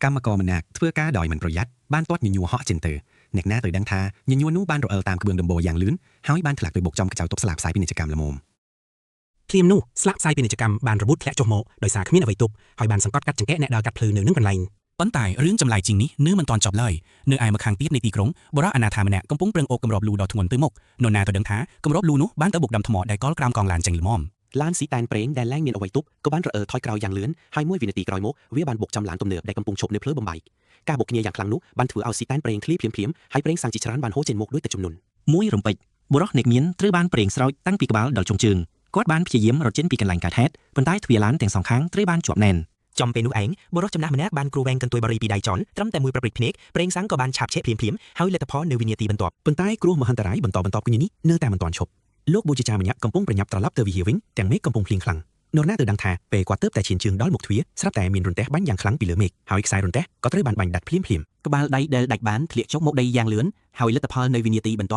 កម្មករម្នាក់ធ្វើការដោយមិនប្រយ័ត្នបានទាត់ញញួរហក់ចេញទៅអ្នកណាទៅដឹងថាញញួរនោះបានរអិលតាមក្បឿងដំបូលយ៉ាងលឿនហើយបានធ្លាក់ទៅបុកចំកញ្ចៅទប់ស្លាបផ្សាយពាណិជ្ជកម្មល្មមភ្លាមនោះស្លាកផ្សាយពាណិជ្ជកម្មបានរបួសធ្លាក់ចុះមកដោយសារគ្មានអ្វីទប់ហើយបានសង្កត់កាត់ចង្កេះអ្នកដើរកាត់ភ្លើងនៅនឹងកន្លែងប៉ុន្តែរឿងចម្លែកជាងនេះនៅមិនទាន់ចប់ឡើយនៅឯម្ខាងទៀតនៃទីក្រុងបរិះអនាថាម្នាក់កំពុងប្រឹងអូបគម្របលូដ៏ធ្ងន់ទៅមុខនរណាទៅដឹងថាគម្របលូនោះបានទៅបុកដំថ្មដែលកលក្រោមកងឡានចេញល្មមឡានស៊ីតែនប្រេងដែលឡើងមានអ្វីទប់ក៏បានរអិលថយក្រោយយ៉ាងលឿនហើយមួយវិនាទីក្រោយមកវាបានបុកចំឡានទំនើបដែលកំពុងឈប់នៅភ្លើបំបែកការបុកគ្នាយ៉ាងខ្លាំងនោះបានធ្វើឲ្យស៊ីតែនប្រេងធ្លាយភ្លាមៗហើយប្រេងសាំងជាច្រើនបានហូរចេញមកដោយទឹកជំនន់មួយរំពេចបុរសអ្នកមានត្រូវបានប្រេងស្រោចតាំងពីក្បាលដល់ចុងជើងគាត់បានព្យាយាមរត់ចេញពីកន្លែងកើតហេតុប៉ុន្តែទ្វារឡានទាំងសងខាងត្រូវបានជាប់ណែនចំពេលនោះឯងបុរសចំណាស់ម្នាក់បានគ្រូវែងកន្ទុយបរិយពីដៃចន់ត្រឹមតែមួយប្រព្រិចភ្នែកប្រេងសាំងក៏បានឆាបឆេះភ្លាមៗហើយលទ្ធផលនៅវិនាទីបន្ទាប់ប៉ុន្តែគ្រោះមហន្តរាយបន្តគ្នានេះនៅតែមិនទាន់ឈប់លោកបូជាចាម្នាក់កំពុងប្រញាប់ត្រឡប់ទៅវិហារវិញទាំងមេឃកំពុងភ្លៀងខ្លាំងនរណាទៅដឹងថាពេលគាត់ទើបតែឈានជើងដល់មុខទ្វារស្រាប់តែមានរន្ទះបាញ់យ៉ាងខ្លាំងពីលើមេឃហើយខ្សែរន្ទះក៏ត្រូវបានបាញ់ដាច់ភ្លាមៗក្បាលដៃដែលដាច់បានធ្លាក់ចុះមកដីយ៉ាងលឿនហើយលទ្ធផលនៅវិនាទីបន្ទាប់